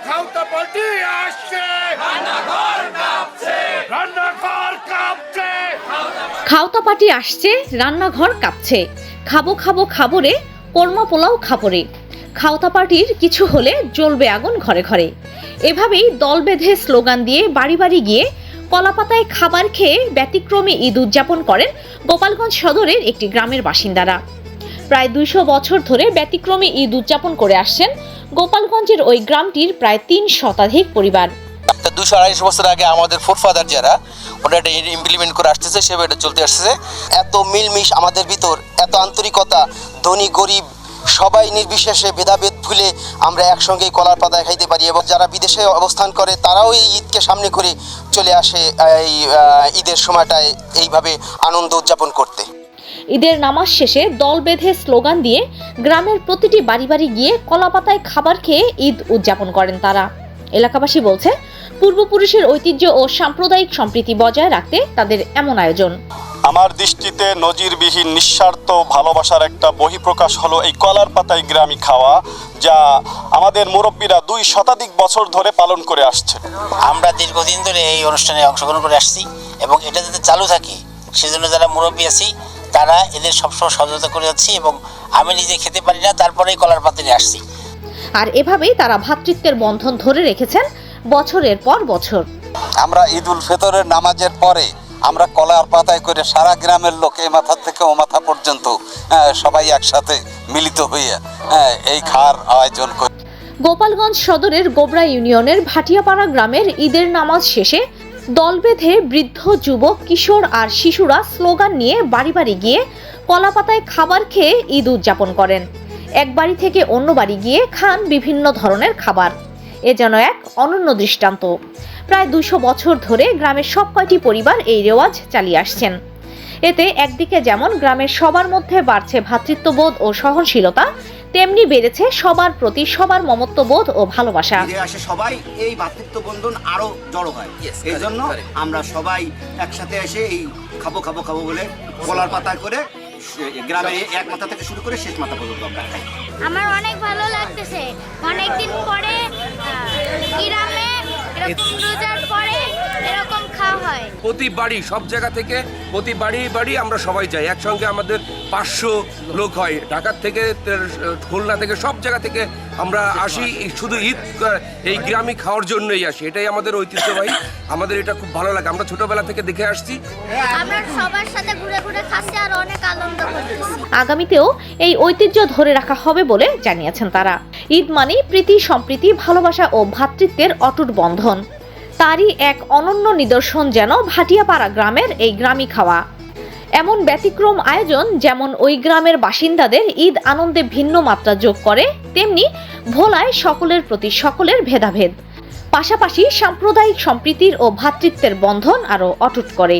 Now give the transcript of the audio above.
খাওতা party আসছে, রান্নাঘর কাঁপছে, রান্নাঘর কাঁপছে। খাওতা পার্টি আসছে, রান্নাঘর কাঁপছে। খাবো খাবো খাবরে, কোরমা পোলাও খাবরে। খাওতা পার্টির কিছু হলে জ্বলবে আগুন ঘরে ঘরে। এভাবেই দল বেঁধে স্লোগান দিয়ে বাড়ি বাড়ি গিয়ে কলাপাতায় খাবার খেয়ে ব্যতিক্রমী ঈদ উদযাপন করেন গোপালগঞ্জ সদরের একটি গ্রামের বাসিন্দারা। প্রায় 200 বছর ধরে ব্যতিক্রমী ঈদ উদযাপন করে আসছেন গোপালগঞ্জের ওই গ্রামটির প্রায় 3 শতাধিক পরিবার। 200-250 বছর আগে আমাদের ফোরফাদার যারা ওটা ইমপ্লিমেন্ট করে আসতেছে, সেভাবে এটা চলতে আসতেছে। এত মিলমিশ আমাদের ভিতর, এত আন্তরিকতা, ধনী গরিব সবাই নির্বিশেষে ভেদাভেদ ভুলে আমরা একসঙ্গেই কলার পাতায় খাইতে পারি। এবং যারা বিদেশে অবস্থান করে তারাও এই ঈদকে সামনে করে চলে আসে এই ঈদের সময়টায় এইভাবে আনন্দ উদযাপন করতে। ঈদের নামাজ শেষে দল বেঁধে স্লোগান দিয়ে গ্রামের প্রতিটি বাড়ি বাড়ি গিয়ে কলাপাতায় খাবার খেয়ে ঈদ উদযাপন করেন তারা। এলাকাবাসী বলছে, পূর্বপুরুষের ঐতিহ্য ও সাম্প্রদায়িক সম্প্রীতি বজায় রাখতে তাদের এমন আয়োজন। আমার দৃষ্টিতে নজিরবিহীন নিঃস্বার্থ ভালোবাসার একটা বহিঃপ্রকাশ হলো এই কলার পাতায় গ্রামী খাওয়া, যা আমাদের মুরব্বীরা 2 শতাধিক বছর ধরে পালন করে আসছে। আমরা দীর্ঘদিন ধরে এই অনুষ্ঠানে অংশগ্রহণ করে আসছি এবং এটা যাতে চালু থাকে সেজন্য যারা মুরব্বী আছি তারা এদের সবসময় সহযোগিতা করে যাচ্ছি। এবং আমি নিজে খেতে পারি না, তারপরেই কলার পাতা নিয়ে আসছি। আর এভাবেই তারা ভ্রাতৃত্বের বন্ধন ধরে রেখেছেন বছরের পর বছর। আমরা ঈদ উল ফিতরের নামাজের পরে আমরা কলার পাতায় করে সারা গ্রামের লোক এই মাথা থেকে ও মাথা পর্যন্ত সবাই একসাথে মিলিত হয়ে এই খাওয়ার আয়োজন করি। গোপালগঞ্জ সদরের গোবরা ইউনিয়নের ভাটিয়াপাড়া গ্রামের ঈদের নামাজ শেষে দল বেঁধে বৃদ্ধ, যুবক, কিশোর আর শিশুরা স্লোগান নিয়ে বাড়ি বাড়ি গিয়ে কলাপাতায় খাবার খেয়ে ঈদ উদযাপন করেন। এক বাড়ি থেকে অন্য বাড়ি গিয়ে খান বিভিন্ন ধরনের খাবার। এ যেন এক অনন্য দৃষ্টান্ত। প্রায় 200 বছর ধরে গ্রামের সব কয়টি পরিবার এই রেওয়াজ চালিয়ে আসছেন। এতে একদিকে যেমন গ্রামের সবার মধ্যে বাড়ছে ভ্রাতৃত্ববোধ ও সহনশীলতা, তেমনি বেড়েছে সবার প্রতি সবার মমত্ববোধ ও ভালোবাসা। আসে সবাই এই ভ্রাতৃত্ব বন্ধন আরো জড়ো হয়। এই জন্য আমরা সবাই একসাথে এসে এই খাবো খাবো খাবো বলে কলার পাতা করে গ্রামে এক মাথা থেকে শুরু করে শেষ মাথা পর্যন্ত আমরা খাই। আমার অনেক ভালো লাগতেছে। অনেকদিন পরে গ্রামে রোজার পরে এরকম খাওয়া হয়। প্রতি বাড়ি সব জায়গা থেকে প্রতি বাড়ি আমরা সবাই যাই একসঙ্গে। আমাদের 500 লোক হয়, ঢাকার থেকে, খুলনা থেকে, সব জায়গা থেকে আমরা আসি শুধু ঈদ এই গ্রামে খাওয়ার জন্যই আসি। এটাই আমাদের ঐতিহ্যবাহী, আমাদের এটা খুব ভালো লাগে। আমরা ছোটবেলা থেকে দেখে আসছি। আমরা সবার সাথে ঘুরে ঘুরে খাচ্ছি আর অনেক আনন্দ করতেছি। আগামীতেও এই ঐতিহ্য ধরে রাখা হবে বলে জানিয়েছেন তারা। ঈদ মানেই প্রীতি, সম্প্রীতি, ভালোবাসা ও ভ্রাতৃত্বের অটুট বন্ধন। তারই এক অনন্য নিদর্শন যেন ভাটিয়াপাড়া গ্রামের এই গ্রামী খাওয়া। এমন ব্যতিক্রম আয়োজন যেমন ওই গ্রামের বাসিন্দাদের ঈদ আনন্দে ভিন্ন মাত্রা যোগ করে, তেমনি ভোলায় সকলের প্রতি সকলের ভেদাভেদ, পাশাপাশি সাম্প্রদায়িক সম্প্রীতির ও ভ্রাতৃত্বের বন্ধন আরও অটুট করে।